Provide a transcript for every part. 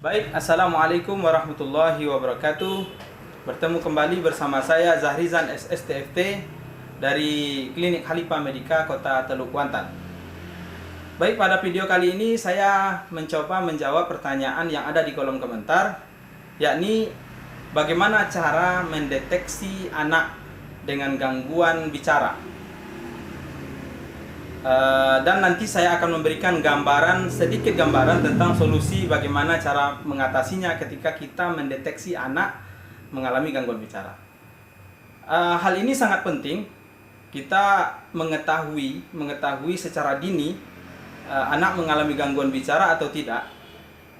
Baik, Assalamualaikum warahmatullahi wabarakatuh. Bertemu kembali bersama saya Zahrizan SSTFT dari Klinik Halifa Medika Kota Teluk Kuantan. Baik, pada video kali ini saya mencoba menjawab pertanyaan yang ada di kolom komentar, yakni bagaimana cara mendeteksi anak dengan gangguan bicara. Dan nanti saya akan memberikan sedikit gambaran tentang solusi bagaimana cara mengatasinya ketika kita mendeteksi anak mengalami gangguan bicara. Hal ini sangat penting, kita mengetahui secara dini anak mengalami gangguan bicara atau tidak.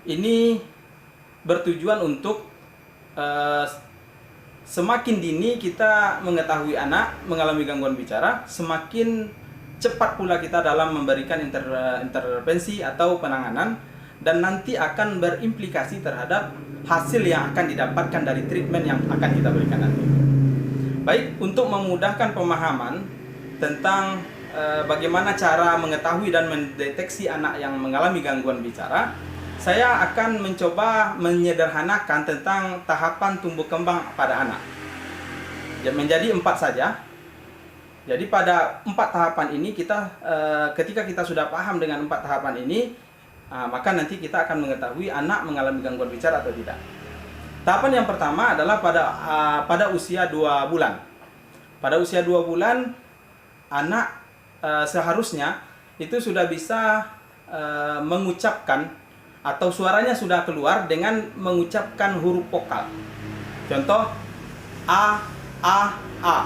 Ini bertujuan untuk semakin dini kita mengetahui anak mengalami gangguan bicara, semakin cepat pula kita dalam memberikan intervensi atau penanganan, dan nanti akan berimplikasi terhadap hasil yang akan didapatkan dari treatment yang akan kita berikan nanti. Baik, untuk memudahkan pemahaman tentang bagaimana cara mengetahui dan mendeteksi anak yang mengalami gangguan bicara, saya akan mencoba menyederhanakan tentang tahapan tumbuh kembang pada anak. Menjadi 4 saja. Jadi pada 4 tahapan ini ketika kita sudah paham dengan 4 tahapan ini, maka nanti kita akan mengetahui anak mengalami gangguan bicara atau tidak. Tahapan yang pertama adalah pada usia 2 bulan. Pada usia 2 bulan, anak seharusnya itu sudah bisa mengucapkan atau suaranya sudah keluar dengan mengucapkan huruf vokal. Contoh A, A.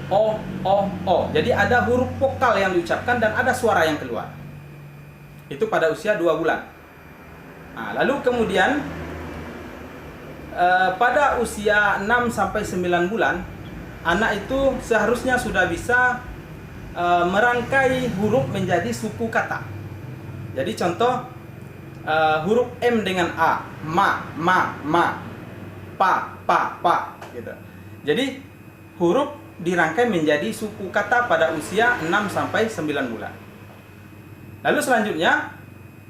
O. Jadi ada huruf vokal yang diucapkan dan ada suara yang keluar. Itu pada usia 2 bulan. Lalu kemudian pada usia 6-9 bulan, anak itu seharusnya sudah bisa merangkai huruf menjadi suku kata. Jadi contoh huruf M dengan A, ma, pa, gitu. Jadi huruf dirangkai menjadi suku kata pada usia 6-9 bulan. Lalu selanjutnya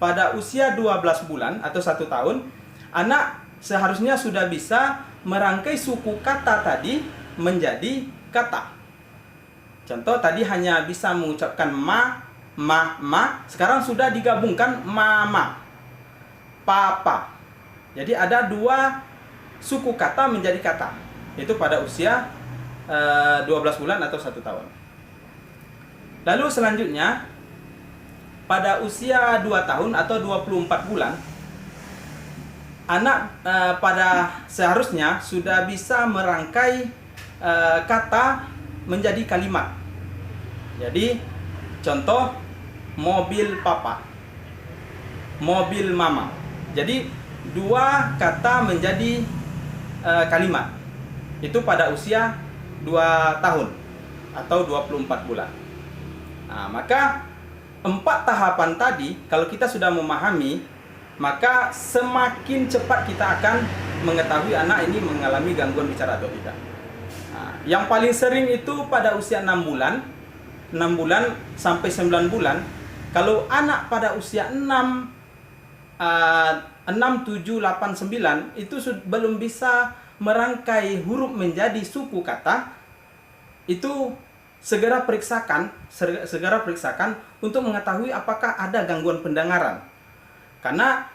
pada usia 12 bulan atau 1 tahun, anak seharusnya sudah bisa merangkai suku kata tadi menjadi kata. Contoh tadi hanya bisa mengucapkan ma, sekarang sudah digabungkan mama, papa. Jadi ada 2 suku kata menjadi kata. Itu pada usia 12 bulan atau 1 tahun. Lalu selanjutnya pada usia 2 tahun atau 24 bulan, anak pada seharusnya sudah bisa merangkai kata menjadi kalimat. Jadi contoh mobil papa, mobil mama. Jadi 2 kata menjadi kalimat. Itu pada usia 2 tahun atau 24 bulan. Maka 4 tahapan tadi kalau kita sudah memahami, maka semakin cepat kita akan mengetahui anak ini mengalami gangguan bicara atau tidak. Yang paling sering itu pada usia 6 bulan sampai 9 bulan. Kalau anak pada usia 6, 7, 8, 9 itu belum bisa merangkai huruf menjadi suku kata, itu segera periksakan untuk mengetahui apakah ada gangguan pendengaran. Karena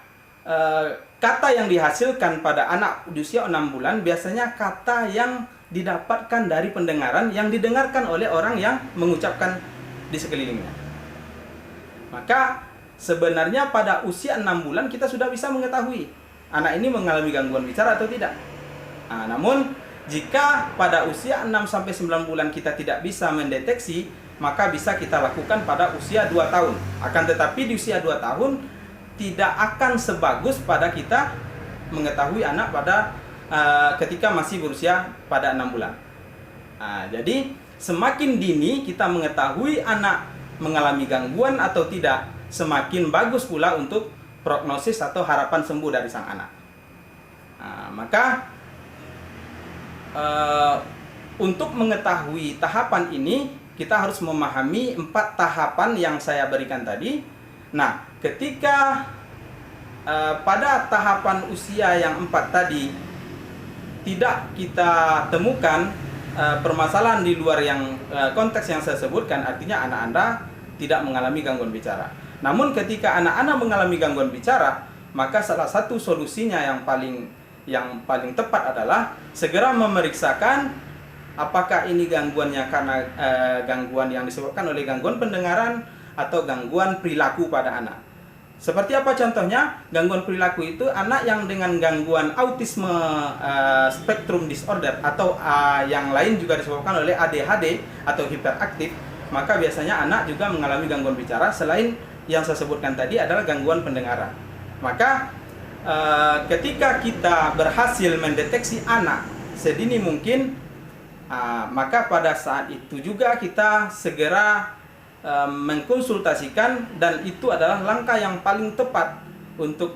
kata yang dihasilkan pada anak di usia 6 bulan biasanya kata yang didapatkan dari pendengaran yang didengarkan oleh orang yang mengucapkan di sekelilingnya. Maka sebenarnya pada usia 6 bulan kita sudah bisa mengetahui anak ini mengalami gangguan bicara atau tidak. Namun jika pada usia 6-9 bulan kita tidak bisa mendeteksi, maka bisa kita lakukan pada usia 2 tahun. Akan tetapi di usia 2 tahun tidak akan sebagus pada kita mengetahui anak ketika masih berusia pada 6 bulan. Jadi semakin dini kita mengetahui anak mengalami gangguan atau tidak, semakin bagus pula untuk prognosis atau harapan sembuh dari sang anak. Maka untuk mengetahui tahapan ini, kita harus memahami 4 tahapan yang saya berikan tadi. Nah, ketika pada tahapan usia yang 4 tadi tidak kita temukan permasalahan di luar yang konteks yang saya sebutkan, artinya anak Anda tidak mengalami gangguan bicara. Namun ketika anak-anak mengalami gangguan bicara, maka salah satu solusinya yang paling tepat adalah segera memeriksakan apakah ini gangguannya karena gangguan yang disebabkan oleh gangguan pendengaran atau gangguan perilaku pada anak. Seperti apa contohnya? Gangguan perilaku itu anak yang dengan gangguan autisme spektrum disorder atau yang lain juga disebabkan oleh ADHD atau hiperaktif, maka biasanya anak juga mengalami gangguan bicara selain yang saya sebutkan tadi adalah gangguan pendengaran. Maka ketika kita berhasil mendeteksi anak sedini mungkin, maka pada saat itu juga kita segera mengkonsultasikan, dan itu adalah langkah yang paling tepat untuk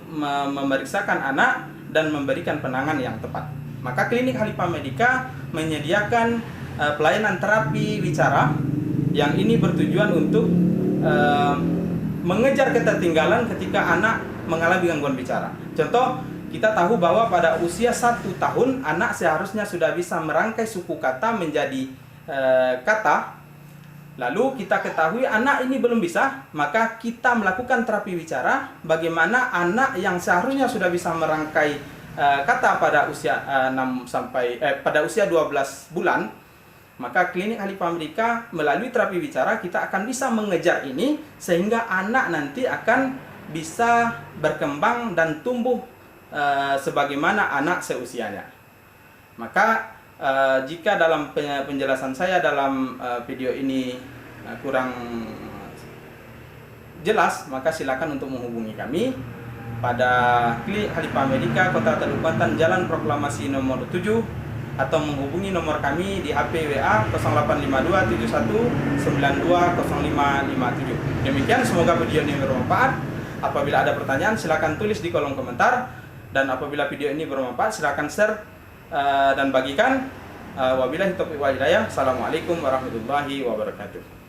memeriksakan anak dan memberikan penanganan yang tepat. Maka Klinik Halifa Medica menyediakan pelayanan terapi bicara yang ini bertujuan untuk mengejar ketertinggalan ketika anak mengalami gangguan bicara. Contoh, kita tahu bahwa pada usia 1 tahun anak seharusnya sudah bisa merangkai suku kata menjadi kata. Lalu kita ketahui anak ini belum bisa, maka kita melakukan terapi bicara bagaimana anak yang seharusnya sudah bisa merangkai kata pada usia 12 bulan. Maka Klinik Halifa Medica melalui terapi bicara kita akan bisa mengejar ini sehingga anak nanti akan bisa berkembang dan tumbuh sebagaimana anak seusianya. Maka jika dalam penjelasan saya dalam video ini kurang jelas, maka silakan untuk menghubungi kami pada Klinik Halifa Medica Kota Tadulbatan Jalan Proklamasi nomor 7, atau menghubungi nomor kami di HP WA 085271920557. Demikian, semoga video ini bermanfaat. Apabila ada pertanyaan silakan tulis di kolom komentar, dan apabila video ini bermanfaat silakan share dan bagikan. Wabillahi taufiq wal hidayah. Assalamualaikum warahmatullahi wabarakatuh.